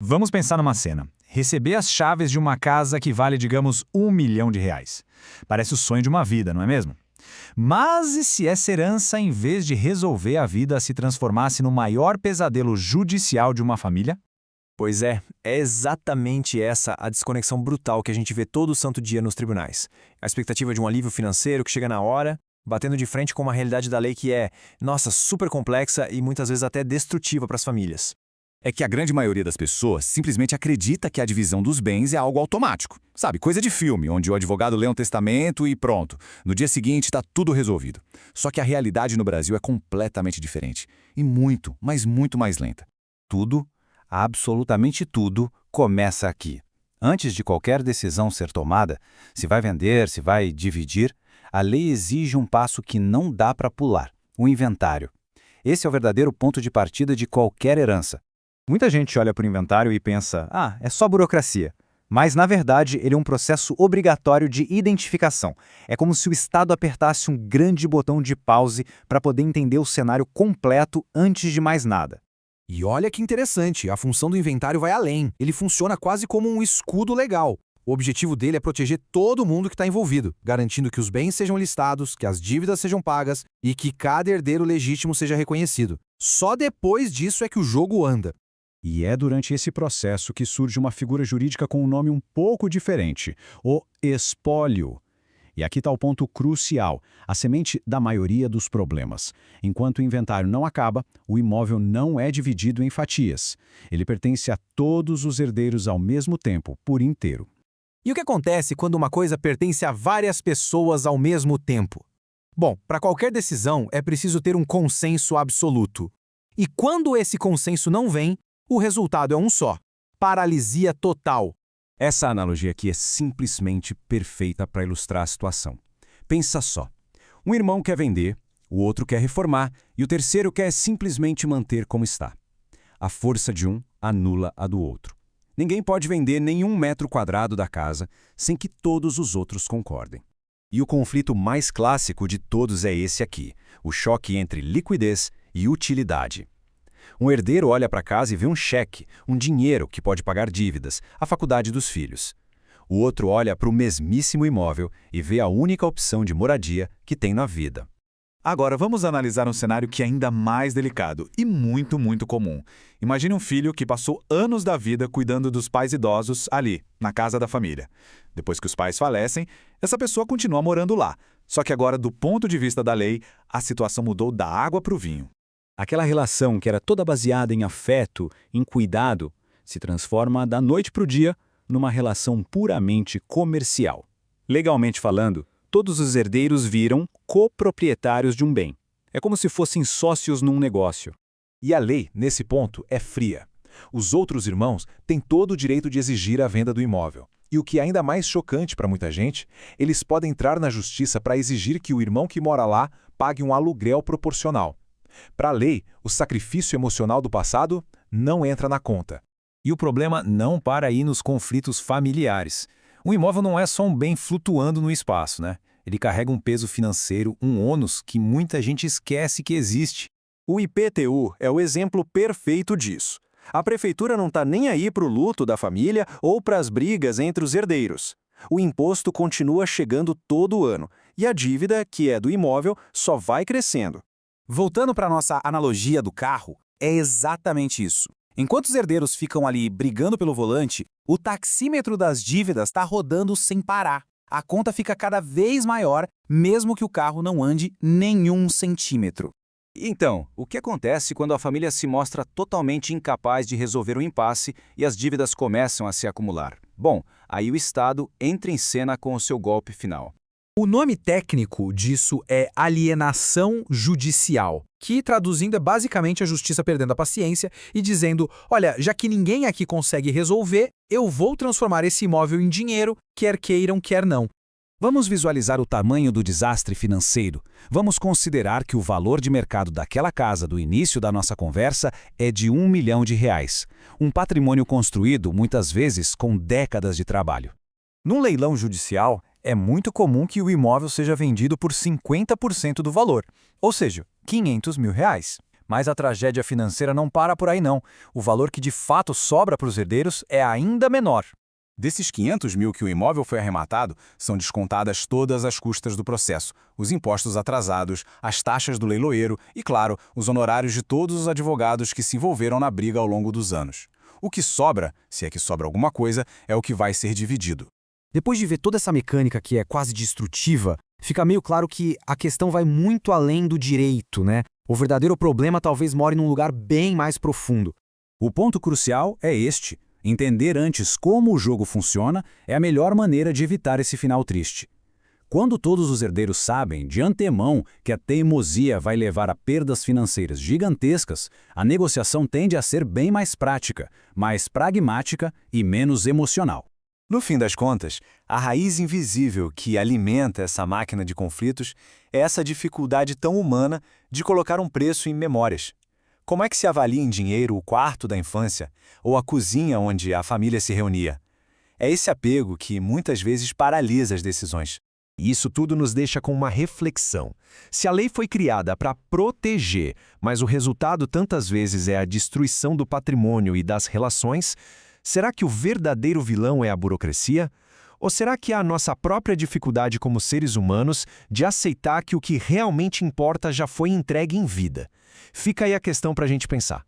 Vamos pensar numa cena. Receber as chaves de uma casa que vale, digamos, R$ 1 milhão. Parece o sonho de uma vida, não é mesmo? Mas e se essa herança, em vez de resolver a vida, se transformasse no maior pesadelo judicial de uma família? Pois é exatamente essa a desconexão brutal que a gente vê todo santo dia nos tribunais. A expectativa de um alívio financeiro que chega na hora, batendo de frente com uma realidade da lei que é, nossa, super complexa e muitas vezes até destrutiva para as famílias. É que a grande maioria das pessoas simplesmente acredita que a divisão dos bens é algo automático. Sabe, coisa de filme, onde o advogado lê um testamento e pronto. No dia seguinte está tudo resolvido. Só que a realidade no Brasil é completamente diferente. E muito, mas muito mais lenta. Tudo, absolutamente tudo, começa aqui. Antes de qualquer decisão ser tomada, se vai vender, se vai dividir, a lei exige um passo que não dá para pular, o inventário. Esse é o verdadeiro ponto de partida de qualquer herança. Muita gente olha para o inventário e pensa, é só burocracia. Mas, na verdade, ele é um processo obrigatório de identificação. É como se o Estado apertasse um grande botão de pause para poder entender o cenário completo antes de mais nada. E olha que interessante, a função do inventário vai além. Ele funciona quase como um escudo legal. O objetivo dele é proteger todo mundo que está envolvido, garantindo que os bens sejam listados, que as dívidas sejam pagas e que cada herdeiro legítimo seja reconhecido. Só depois disso é que o jogo anda. E é durante esse processo que surge uma figura jurídica com um nome um pouco diferente, o espólio. E aqui está o ponto crucial, a semente da maioria dos problemas. Enquanto o inventário não acaba, o imóvel não é dividido em fatias. Ele pertence a todos os herdeiros ao mesmo tempo, por inteiro. E o que acontece quando uma coisa pertence a várias pessoas ao mesmo tempo? Bom, para qualquer decisão é preciso ter um consenso absoluto. E quando esse consenso não vem, o resultado é um só: paralisia total. Essa analogia aqui é simplesmente perfeita para ilustrar a situação. Pensa só. Um irmão quer vender, o outro quer reformar e o terceiro quer simplesmente manter como está. A força de um anula a do outro. Ninguém pode vender nenhum metro quadrado da casa sem que todos os outros concordem. E o conflito mais clássico de todos é esse aqui, o choque entre liquidez e utilidade. Um herdeiro olha para casa e vê um cheque, um dinheiro que pode pagar dívidas, a faculdade dos filhos. O outro olha para o mesmíssimo imóvel e vê a única opção de moradia que tem na vida. Agora vamos analisar um cenário que é ainda mais delicado e muito comum. Imagine um filho que passou anos da vida cuidando dos pais idosos ali, na casa da família. Depois que os pais falecem, essa pessoa continua morando lá. Só que agora, do ponto de vista da lei, a situação mudou da água para o vinho. Aquela relação que era toda baseada em afeto, em cuidado, se transforma da noite para o dia numa relação puramente comercial. Legalmente falando, todos os herdeiros viram coproprietários de um bem. É como se fossem sócios num negócio. E a lei, nesse ponto, é fria. Os outros irmãos têm todo o direito de exigir a venda do imóvel. E o que é ainda mais chocante para muita gente, eles podem entrar na justiça para exigir que o irmão que mora lá pague um aluguel proporcional. Para a lei, o sacrifício emocional do passado não entra na conta. E o problema não para aí nos conflitos familiares. O imóvel não é só um bem flutuando no espaço, né? Ele carrega um peso financeiro, um ônus que muita gente esquece que existe. O IPTU é o exemplo perfeito disso. A prefeitura não está nem aí para o luto da família ou para as brigas entre os herdeiros. O imposto continua chegando todo ano e a dívida, que é do imóvel, só vai crescendo. Voltando para a nossa analogia do carro, é exatamente isso. Enquanto os herdeiros ficam ali brigando pelo volante, o taxímetro das dívidas está rodando sem parar. A conta fica cada vez maior, mesmo que o carro não ande nenhum centímetro. Então, o que acontece quando a família se mostra totalmente incapaz de resolver o impasse e as dívidas começam a se acumular? Bom, aí o Estado entra em cena com o seu golpe final. O nome técnico disso é alienação judicial, que traduzindo é basicamente a justiça perdendo a paciência e dizendo, olha, já que ninguém aqui consegue resolver, eu vou transformar esse imóvel em dinheiro, quer queiram, quer não. Vamos visualizar o tamanho do desastre financeiro. Vamos considerar que o valor de mercado daquela casa do início da nossa conversa é de R$ 1 milhão. Um patrimônio construído, muitas vezes, com décadas de trabalho. Num leilão judicial, é muito comum que o imóvel seja vendido por 50% do valor, ou seja, R$ 500 mil. Mas a tragédia financeira não para por aí não. O valor que de fato sobra para os herdeiros é ainda menor. Desses 500 mil que o imóvel foi arrematado, são descontadas todas as custas do processo, os impostos atrasados, as taxas do leiloeiro e, claro, os honorários de todos os advogados que se envolveram na briga ao longo dos anos. O que sobra, se é que sobra alguma coisa, é o que vai ser dividido. Depois de ver toda essa mecânica que é quase destrutiva, fica meio claro que a questão vai muito além do direito, né? O verdadeiro problema talvez more num lugar bem mais profundo. O ponto crucial é este. Entender antes como o jogo funciona é a melhor maneira de evitar esse final triste. Quando todos os herdeiros sabem, de antemão, que a teimosia vai levar a perdas financeiras gigantescas, a negociação tende a ser bem mais prática, mais pragmática e menos emocional. No fim das contas, a raiz invisível que alimenta essa máquina de conflitos é essa dificuldade tão humana de colocar um preço em memórias. Como é que se avalia em dinheiro o quarto da infância ou a cozinha onde a família se reunia? É esse apego que muitas vezes paralisa as decisões. E isso tudo nos deixa com uma reflexão. Se a lei foi criada para proteger, mas o resultado tantas vezes é a destruição do patrimônio e das relações, será que o verdadeiro vilão é a burocracia? Ou será que é a nossa própria dificuldade como seres humanos de aceitar que o que realmente importa já foi entregue em vida? Fica aí a questão para a gente pensar.